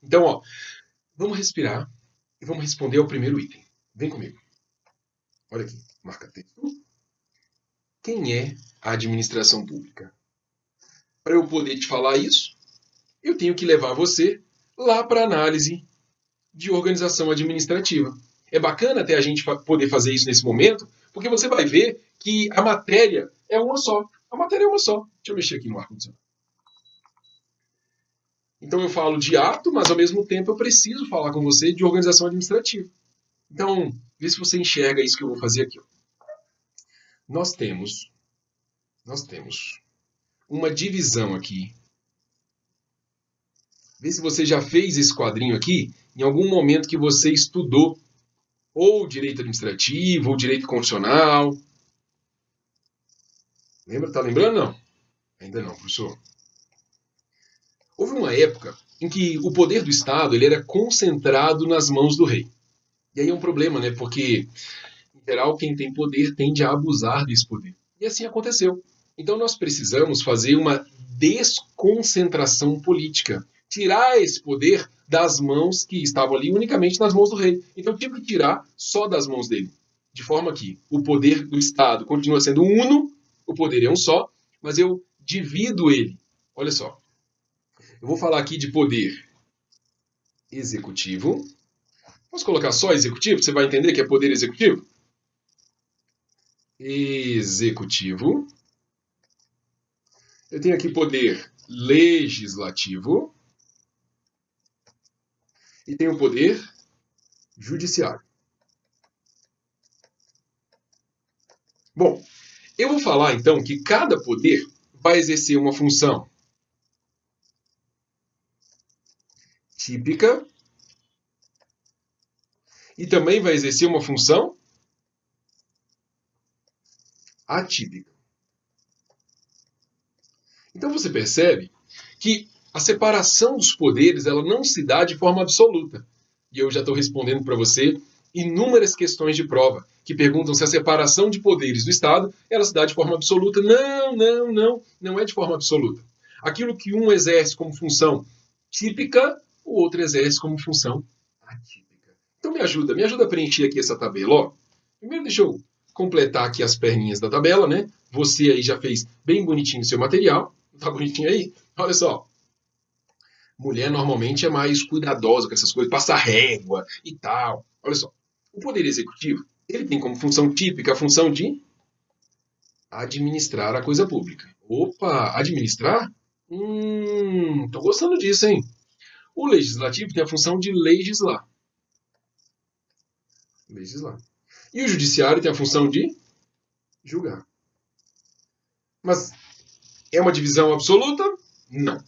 Então, ó, vamos respirar e vamos responder ao primeiro item. Vem comigo. Olha aqui, marca texto. Quem é a administração pública? Para eu poder te falar isso, eu tenho que levar você lá para a análise de organização administrativa. É bacana até a gente poder fazer isso nesse momento, porque você vai ver que a matéria é uma só. A matéria é uma só. Deixa eu mexer aqui no ar-condicionado. Então eu falo de ato, mas ao mesmo tempo eu preciso falar com você de organização administrativa. Então, vê se você enxerga isso que eu vou fazer aqui. Ó. Nós temos, nós temos uma divisão aqui. Vê se você já fez esse quadrinho aqui em algum momento que você estudou ou direito administrativo ou direito constitucional. Lembra? Tá lembrando? Não? Ainda não, professor. Houve uma época em que o poder do Estado ele era concentrado nas mãos do rei. E aí é um problema, né? Porque, em geral, quem tem poder tende a abusar desse poder. E assim aconteceu. Então nós precisamos fazer uma desconcentração política. Tirar esse poder das mãos que estavam ali unicamente nas mãos do rei. Então eu tive que tirar só das mãos dele. De forma que o poder do Estado continua sendo uno, o poder é um só, mas eu divido ele. Olha só. Eu vou falar aqui de poder executivo. Posso colocar só executivo? Você vai entender que é poder executivo? Executivo. Eu tenho aqui poder legislativo. E tenho o poder judiciário. Bom, eu vou falar então que cada poder vai exercer uma função típica e também vai exercer uma função atípica. Então você percebe que a separação dos poderes ela não se dá de forma absoluta. E eu já estou respondendo para você inúmeras questões de prova que perguntam se a separação de poderes do Estado ela se dá de forma absoluta. Não é de forma absoluta. Aquilo que um exerce como função típica, o outro exerce como função atípica. Então me ajuda a preencher aqui essa tabela. Ó. Primeiro deixa eu completar aqui as perninhas da tabela, né? Você aí já fez bem bonitinho o seu material. Tá bonitinho aí? Olha só. Mulher normalmente é mais cuidadosa com essas coisas, passa régua e tal. Olha só. O poder executivo, ele tem como função típica a função de administrar a coisa pública. Opa, administrar? Tô gostando disso, hein? O legislativo tem a função de legislar. Legislar. E o judiciário tem a função de julgar. Mas é uma divisão absoluta? Não.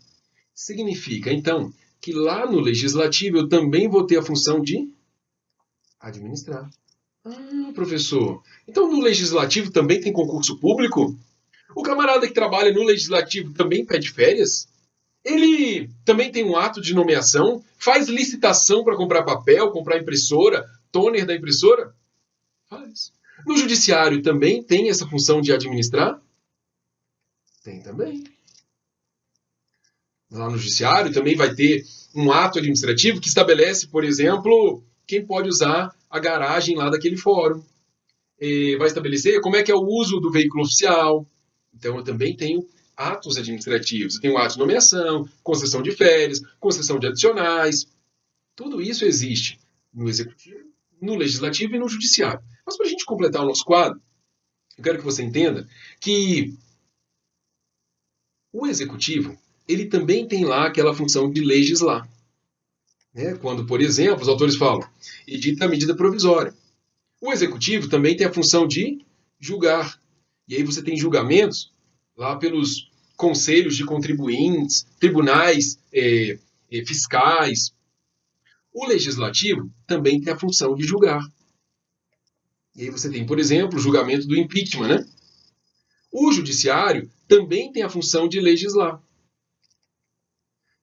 Significa, então, que lá no legislativo eu também vou ter a função de administrar. Ah, professor, então no legislativo também tem concurso público? O camarada que trabalha no legislativo também pede férias? Ele também tem um ato de nomeação? Faz licitação para comprar papel, comprar impressora, toner da impressora? Faz. No judiciário também tem essa função de administrar? Tem também. Lá no judiciário também vai ter um ato administrativo que estabelece, por exemplo, quem pode usar a garagem lá daquele fórum. Vai estabelecer como é que é o uso do veículo oficial. Então, eu também tenho atos administrativos. Eu tenho ato de nomeação, concessão de férias, concessão de adicionais. Tudo isso existe no executivo, no legislativo e no judiciário. Mas para a gente completar o nosso quadro, eu quero que você entenda que o executivo ele também tem lá aquela função de legislar. Né? Quando, por exemplo, os autores falam, edita a medida provisória. O executivo também tem a função de julgar. E aí você tem julgamentos lá pelos conselhos de contribuintes, tribunais fiscais. O legislativo também tem a função de julgar. E aí você tem, por exemplo, o julgamento do impeachment, né? O judiciário também tem a função de legislar.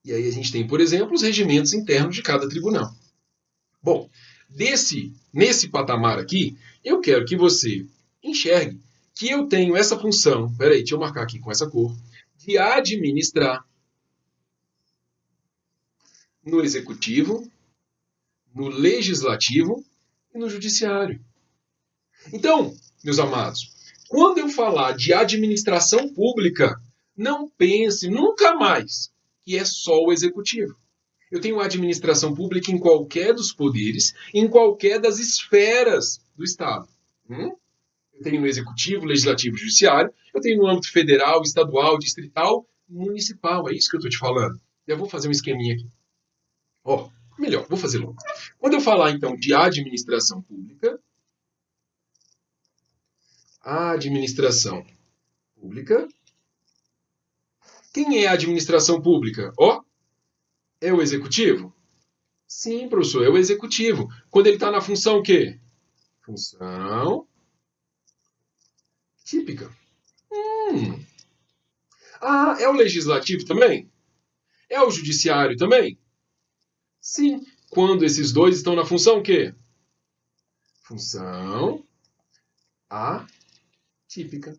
E aí a gente tem, por exemplo, os regimentos internos de cada tribunal. Bom, nesse patamar aqui, eu quero que você enxergue que eu tenho essa função, peraí, deixa eu marcar aqui com essa cor, de administrar. no executivo, no legislativo e no judiciário. Então, meus amados, quando eu falar de administração pública, não pense nunca mais que é só o executivo. Eu tenho administração pública em qualquer dos poderes, em qualquer das esferas do Estado. Eu tenho no executivo, legislativo e judiciário, eu tenho no âmbito federal, estadual, distrital, municipal. É isso que eu estou te falando. Eu vou fazer um esqueminha aqui. Ó, melhor, vou fazer logo. Quando eu falar, então, de administração pública, quem é a administração pública? Ó, é o executivo? Sim, professor, é o executivo. Quando ele está na função o quê? Função típica. Ah, é o legislativo também? É o judiciário também? Sim. Quando esses dois estão na função o quê? Função atípica.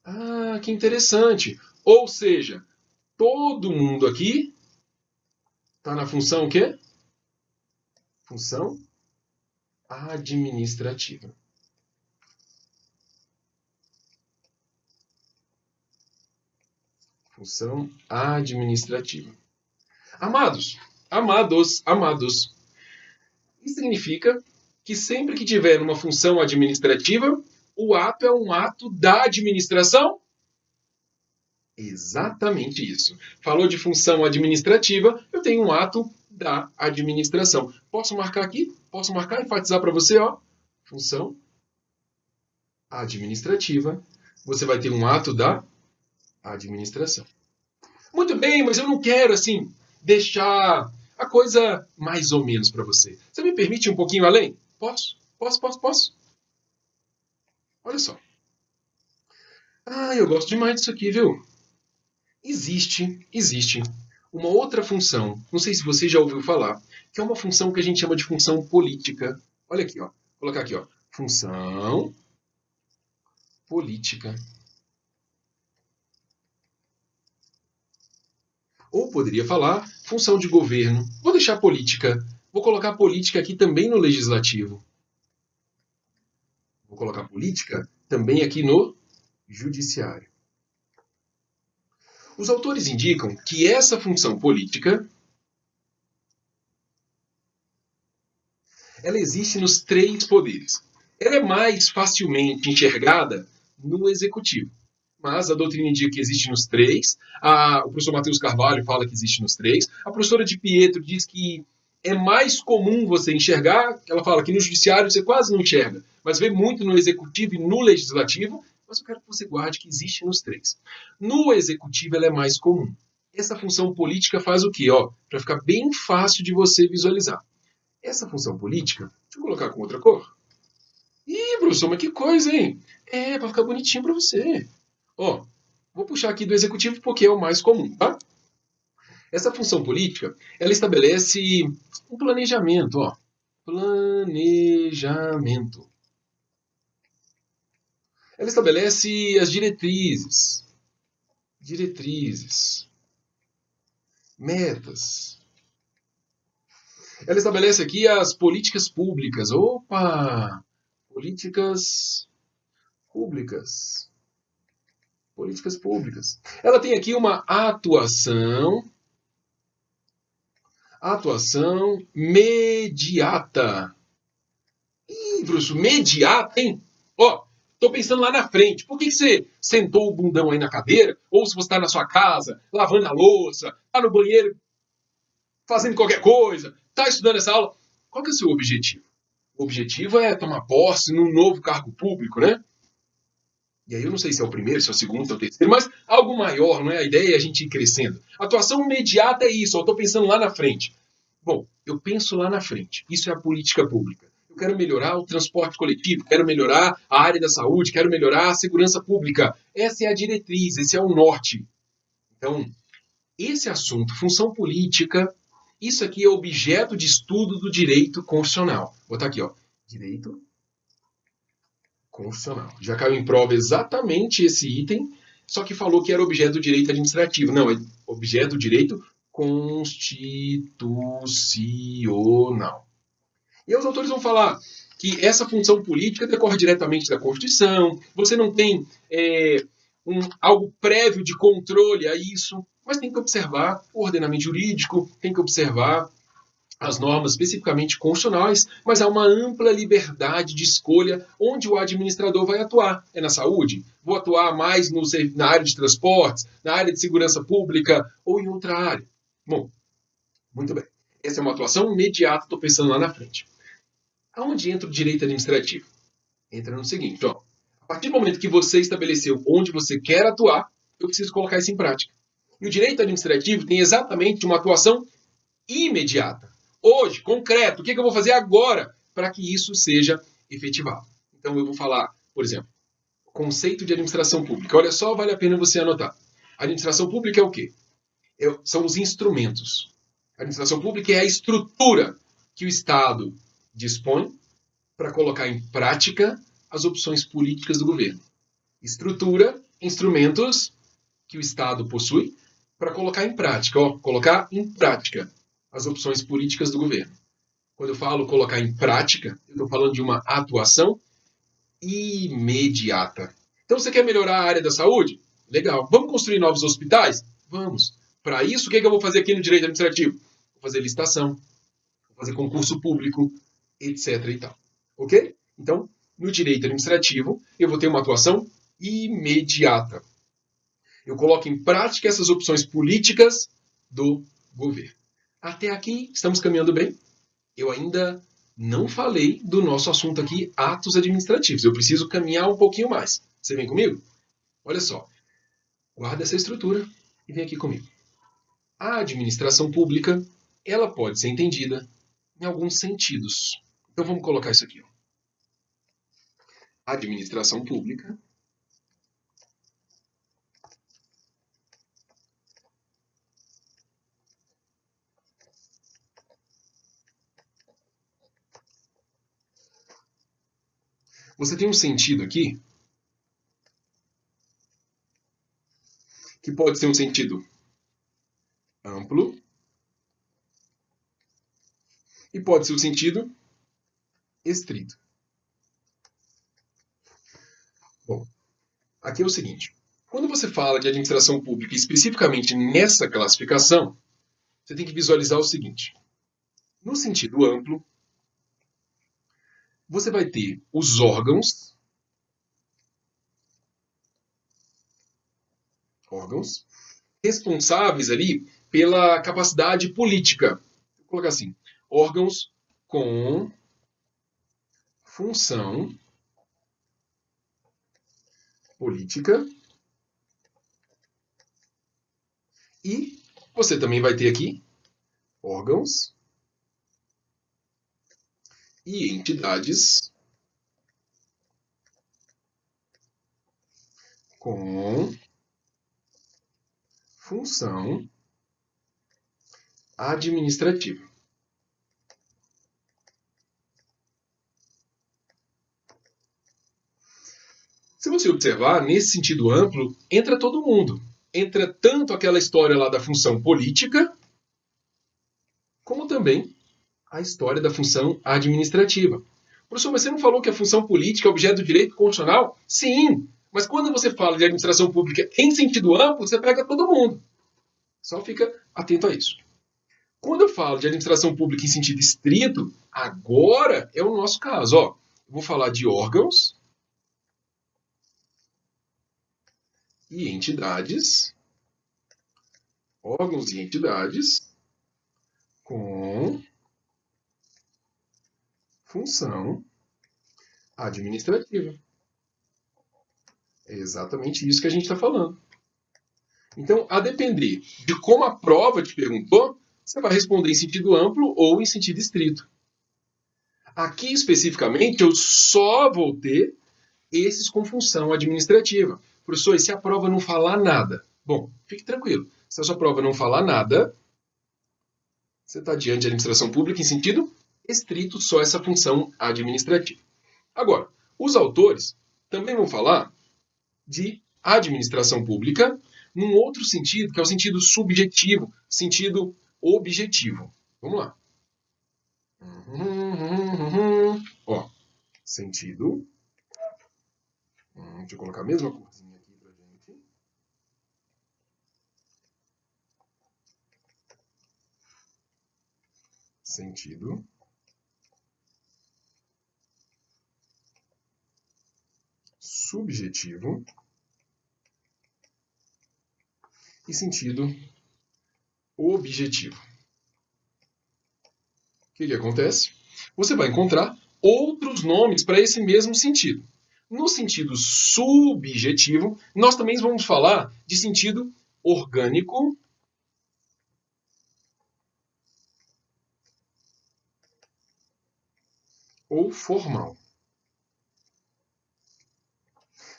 Ah, que interessante. Ou seja, todo mundo aqui está na função o quê? Função administrativa. Função administrativa. Amados, amados. Isso significa que sempre que tiver uma função administrativa, o ato é um ato da administração? Exatamente isso. Falou de função administrativa, eu tenho um ato da administração. Posso marcar aqui? Posso marcar e enfatizar para você, ó. Função administrativa. Você vai ter um ato da administração. Muito bem, mas eu não quero, assim, deixar a coisa mais ou menos para você. Você me permite um pouquinho além? Posso? Posso? Olha só. Ah, eu gosto demais disso aqui, viu? Existe uma outra função, não sei se você já ouviu falar, que é uma função que a gente chama de função política. Olha aqui, ó. Vou colocar aqui, ó. Função política. Ou poderia falar função de governo. Vou deixar política. Vou colocar política aqui também no legislativo. Vou colocar política também aqui no judiciário. Os autores indicam que essa função política ela existe nos três poderes. Ela é mais facilmente enxergada no executivo. Mas a doutrina indica que existe nos três. O professor Matheus Carvalho fala que existe nos três. A professora de Pietro diz que é mais comum você enxergar. Ela fala que no judiciário você quase não enxerga, mas vê muito no executivo e no legislativo. Mas eu quero que você guarde que existe nos três. No executivo ela é mais comum. Essa função política faz o quê? Para ficar bem fácil de você visualizar. Essa função política, deixa eu colocar com outra cor. Ih, professor, mas que coisa, hein? É, para ficar bonitinho para você. Vou puxar aqui do executivo porque é o mais comum, tá? Essa função política, ela estabelece um planejamento, Planejamento. Ela estabelece as diretrizes. Metas. Ela estabelece aqui as políticas públicas. Políticas públicas. Ela tem aqui uma atuação mediata. Ih, professor, mediata, hein? Tô pensando lá na frente. Por que você sentou o bundão aí na cadeira? Ou se você está na sua casa, lavando a louça, está no banheiro, fazendo qualquer coisa, está estudando essa aula. Qual que é o seu objetivo? O objetivo é tomar posse num novo cargo público, né? E aí eu não sei se é o primeiro, se é o segundo, se é o terceiro, mas algo maior, não é? A ideia é a gente ir crescendo. Atuação imediata é isso, eu estou pensando lá na frente. Bom, eu penso lá na frente. Isso é a política pública. Eu quero melhorar o transporte coletivo, quero melhorar a área da saúde, quero melhorar a segurança pública. Essa é a diretriz, esse é o norte. Então, esse assunto, função política, isso aqui é objeto de estudo do direito constitucional. Vou botar aqui, direito constitucional. Já caiu em prova exatamente esse item, só que falou que era objeto do direito administrativo. Não, é objeto do direito constitucional. E os autores vão falar que essa função política decorre diretamente da Constituição, você não tem algo prévio de controle a isso, mas tem que observar o ordenamento jurídico, tem que observar as normas especificamente constitucionais, mas há uma ampla liberdade de escolha onde o administrador vai atuar. É na saúde? Vou atuar mais na área de transportes, na área de segurança pública ou em outra área? Bom, muito bem. Essa é uma atuação imediata, estou pensando lá na frente. Aonde entra o direito administrativo? Entra no seguinte, ó. A partir do momento que você estabeleceu onde você quer atuar, eu preciso colocar isso em prática. E o direito administrativo tem exatamente uma atuação imediata. Hoje, concreto, o que eu vou fazer agora para que isso seja efetivado? Então eu vou falar, por exemplo, conceito de administração pública. Olha só, vale a pena você anotar. A administração pública é o quê? São os instrumentos. A administração pública é a estrutura que o Estado dispõe para colocar em prática as opções políticas do governo. Estrutura, instrumentos que o Estado possui para colocar em prática, colocar em prática as opções políticas do governo. Quando eu falo colocar em prática, eu estou falando de uma atuação imediata. Então, você quer melhorar a área da saúde? Legal. Vamos construir novos hospitais? Vamos. Para isso, o que eu vou fazer aqui no direito administrativo? Vou fazer licitação, vou fazer concurso público, etc. e tal. Ok? Então, no direito administrativo, eu vou ter uma atuação imediata. Eu coloco em prática essas opções políticas do governo. Até aqui, estamos caminhando bem? Eu ainda não falei do nosso assunto aqui, atos administrativos. Eu preciso caminhar um pouquinho mais. Você vem comigo? Olha só. Guarda essa estrutura e vem aqui comigo. A administração pública, ela pode ser entendida em alguns sentidos. Então vamos colocar isso aqui. Ó. Administração pública você tem um sentido aqui que pode ser um sentido amplo e pode ser um sentido estrito. Bom, aqui é o seguinte. Quando você fala de administração pública, especificamente nessa classificação, você tem que visualizar o seguinte. No sentido amplo, você vai ter os órgãos responsáveis ali pela capacidade política. Vou colocar assim, órgãos com função política e você também vai ter aqui órgãos e entidades com função administrativa. Se você observar, nesse sentido amplo, entra todo mundo. Entra tanto aquela história lá da função política, como também a história da função administrativa. Professor, mas você não falou que a função política é objeto do direito constitucional? Sim, mas quando você fala de administração pública em sentido amplo, você pega todo mundo. Só fica atento a isso. Quando eu falo de administração pública em sentido estrito, agora é o nosso caso. Ó, eu vou falar de órgãos e entidades, com função administrativa. É exatamente isso que a gente está falando. Então, a depender de como a prova te perguntou, você vai responder em sentido amplo ou em sentido estrito. Aqui, especificamente, eu só vou ter esses com função administrativa. Professor, e se a prova não falar nada? Bom, fique tranquilo. Se a sua prova não falar nada, você está diante de administração pública em sentido estrito, só essa função administrativa. Agora, os autores também vão falar de administração pública num outro sentido, que é o sentido subjetivo, sentido objetivo. Vamos lá. Ó, sentido. Deixa eu colocar a mesma corzinha aqui pra gente. Sentido. Subjetivo. E sentido objetivo. O que acontece? Você vai encontrar outros nomes para esse mesmo sentido. No sentido subjetivo, nós também vamos falar de sentido orgânico ou formal.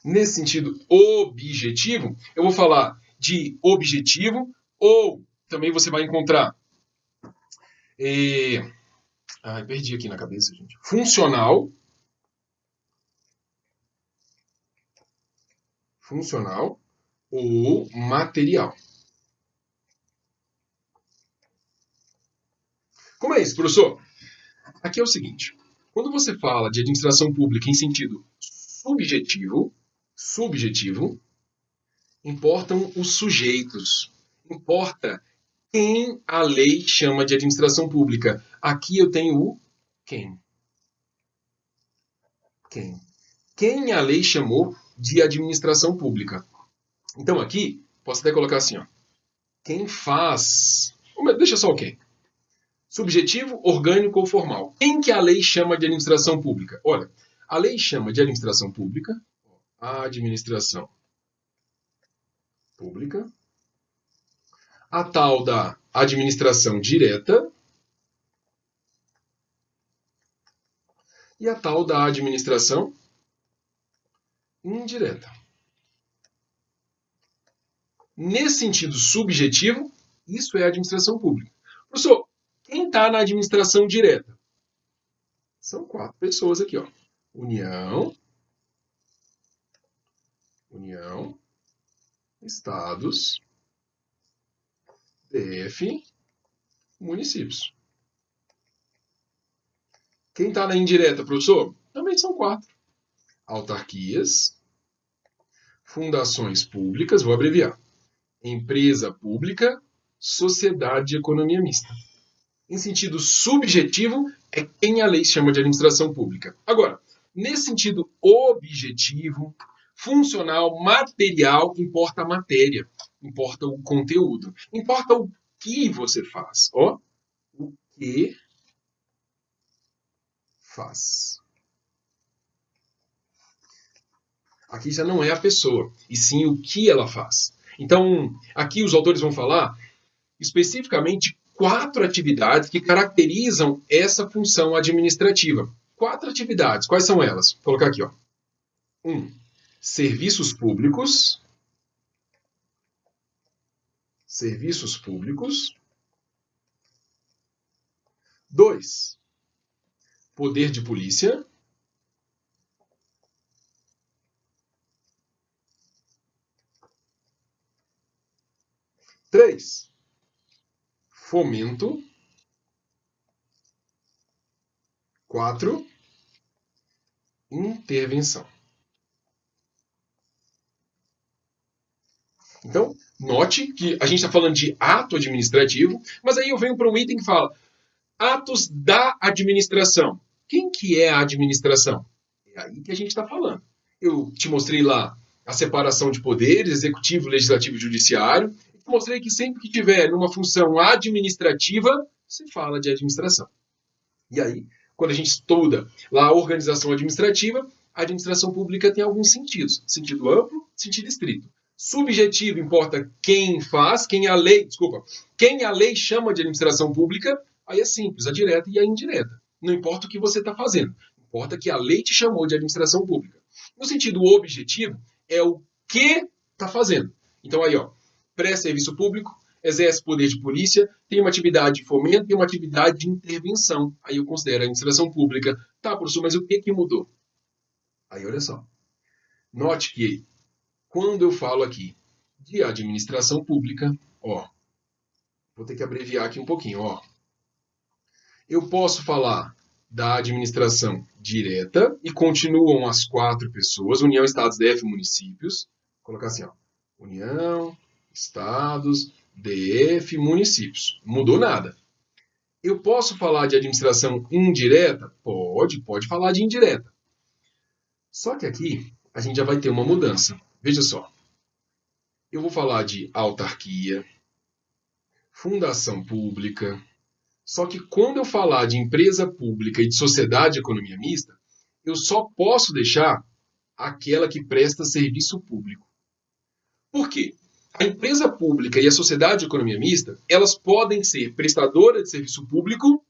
Nesse sentido objetivo, eu vou falar de objetivo, ou também você vai encontrar. Perdi aqui na cabeça, gente. Funcional. Funcional ou material. Como é isso, professor? Aqui é o seguinte: quando você fala de administração pública em sentido subjetivo, importam os sujeitos, importa quem a lei chama de administração pública. Aqui eu tenho o quem. Quem a lei chamou de administração pública. Então aqui, posso até colocar assim, ó. Quem faz... Deixa só o quem. Subjetivo, orgânico ou formal. Quem que a lei chama de administração pública? Olha, a lei chama de administração pública, a tal da administração direta e a tal da administração indireta. Nesse sentido subjetivo, isso é administração pública. Professor, quem está na administração direta? São 4 pessoas aqui, ó. União, estados, DF, municípios. Quem está na indireta, professor? Também são 4. Autarquias, fundações públicas, vou abreviar. Empresa pública, sociedade de economia mista. Em sentido subjetivo, é quem a lei chama de administração pública. Agora, nesse sentido objetivo, funcional, material, importa a matéria, importa o conteúdo, importa o que você faz. Ó, o que faz. Aqui já não é a pessoa, e sim o que ela faz. Então, aqui os autores vão falar especificamente 4 atividades que caracterizam essa função administrativa. 4 atividades. Quais são elas? Vou colocar aqui, ó. 1. Serviços públicos. Serviços públicos. 2. Poder de polícia. 3. Fomento. 4. Intervenção. Então, note que a gente está falando de ato administrativo, mas aí eu venho para um item que fala atos da administração. Quem que é a administração? É aí que a gente está falando. Eu te mostrei lá a separação de poderes, executivo, legislativo e judiciário. E mostrei que sempre que tiver numa função administrativa, se fala de administração. E aí, quando a gente estuda lá a organização administrativa, a administração pública tem alguns sentidos. Sentido amplo, sentido estrito. Subjetivo importa quem faz, quem a lei chama de administração pública, aí é simples, a direta e a indireta. Não importa o que você está fazendo, importa que a lei te chamou de administração pública. No sentido objetivo, é o que está fazendo. Então aí, ó, presta serviço público, exerce poder de polícia, tem uma atividade de fomento, tem uma atividade de intervenção. Aí eu considero a administração pública. Tá, professor, mas o que mudou? Aí olha só. Note que quando eu falo aqui de administração pública, ó, vou ter que abreviar aqui um pouquinho, ó. Eu posso falar da administração direta e continuam as 4 pessoas, União, Estados, DF, municípios. Vou colocar assim, ó. União, Estados, DF, municípios. Não mudou nada. Eu posso falar de administração indireta? Pode falar de indireta. Só que aqui a gente já vai ter uma mudança. Veja só. Eu vou falar de autarquia, fundação pública. Só que quando eu falar de empresa pública e de sociedade de economia mista, eu só posso deixar aquela que presta serviço público. Por quê? A empresa pública e a sociedade de economia mista, elas podem ser prestadora de serviço público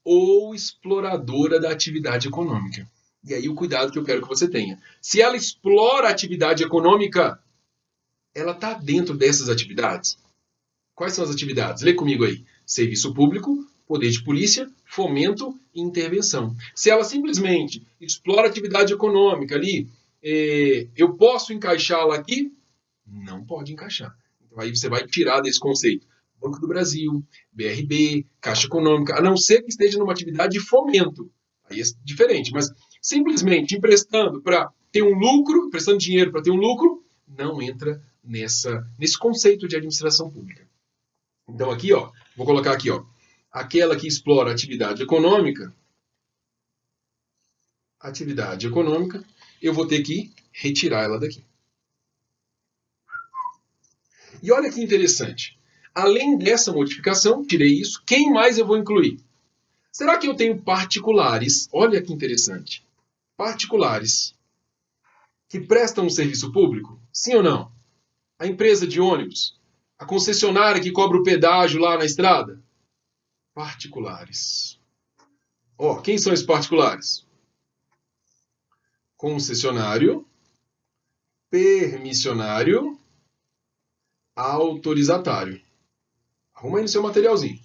ou exploradora da atividade econômica. E aí o cuidado que eu quero que você tenha. Se ela explora a atividade econômica, ela está dentro dessas atividades? Quais são as atividades? Lê comigo aí. Serviço público, poder de polícia, fomento e intervenção. Se ela simplesmente explora a atividade econômica ali, eu posso encaixá-la aqui? Não pode encaixar. Então aí você vai tirar desse conceito. Banco do Brasil, BRB, Caixa Econômica, a não ser que esteja numa atividade de fomento. Aí é diferente, mas simplesmente emprestando para ter um lucro, emprestando dinheiro para ter um lucro, não entra nesse conceito de administração pública. Então aqui, ó, vou colocar aqui, ó, aquela que explora atividade econômica, eu vou ter que retirar ela daqui. E olha que interessante. Além dessa modificação, tirei isso, quem mais eu vou incluir? Será que eu tenho particulares? Olha que interessante. Particulares que prestam um serviço público? Sim ou não? A empresa de ônibus? A concessionária que cobra o pedágio lá na estrada? Particulares. Ó, quem são esses particulares? Concessionário, permissionário, autorizatário. Arruma aí no seu materialzinho.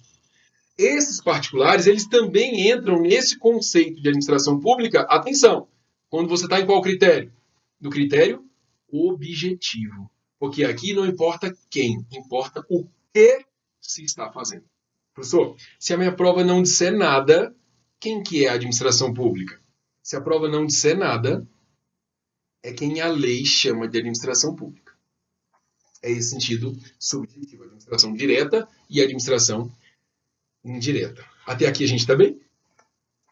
Esses particulares, eles também entram nesse conceito de administração pública. Atenção, quando você está em qual critério? No critério objetivo. Porque aqui não importa quem, importa o que se está fazendo. Professor, se a minha prova não disser nada, quem que é a administração pública? Se a prova não disser nada, é quem a lei chama de administração pública. É esse sentido subjetivo, administração direta e administração indireta. Até aqui a gente está bem?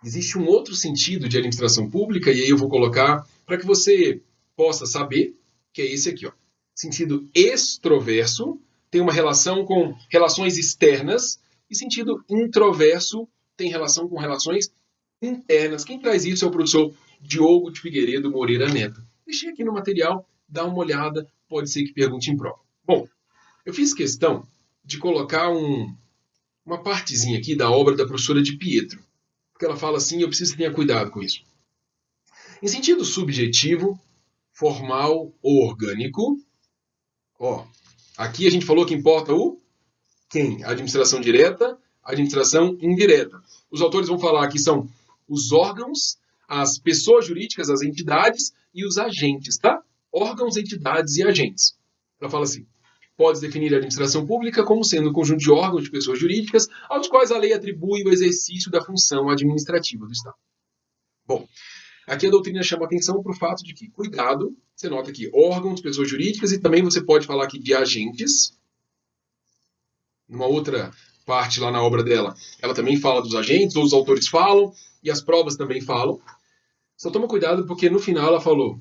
Existe um outro sentido de administração pública, e aí eu vou colocar para que você possa saber, que é esse aqui, ó. Sentido extroverso tem uma relação com relações externas, e sentido introverso tem relação com relações internas. Quem traz isso é o professor Diogo de Figueiredo Moreira Neto. Deixei aqui no material, dá uma olhada, pode ser que pergunte em prova. Bom, eu fiz questão de colocar uma partezinha aqui da obra da professora de Pietro, porque ela fala assim, eu preciso que tenha cuidado com isso. Em sentido subjetivo, formal ou orgânico, ó, aqui a gente falou que importa o quem? A administração direta, a administração indireta. Os autores vão falar que são os órgãos, as pessoas jurídicas, as entidades e os agentes, tá? Órgãos, entidades e agentes. Ela fala assim, pode definir a administração pública como sendo um conjunto de órgãos de pessoas jurídicas aos quais a lei atribui o exercício da função administrativa do Estado. Bom, aqui a doutrina chama atenção para o fato de que, cuidado, você nota aqui órgãos, pessoas jurídicas e também você pode falar aqui de agentes. Numa outra parte lá na obra dela, ela também fala dos agentes, ou os autores falam, e as provas também falam. Só toma cuidado porque no final ela falou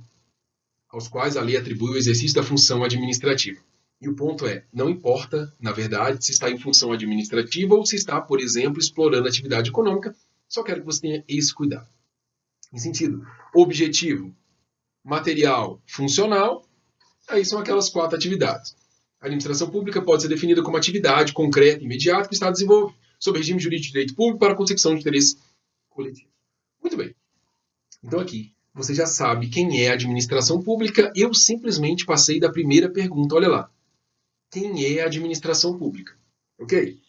aos quais a lei atribui o exercício da função administrativa. E o ponto é, não importa, na verdade, se está em função administrativa ou se está, por exemplo, explorando atividade econômica, só quero que você tenha esse cuidado. Em sentido objetivo, material, funcional, aí são aquelas 4 atividades. A administração pública pode ser definida como atividade concreta e imediata que o Estado desenvolve, sob regime jurídico de direito público para a consecução de interesses coletivos. Muito bem. Então aqui, você já sabe quem é a administração pública. Eu simplesmente passei da primeira pergunta. Olha lá. Quem é a administração pública? Ok?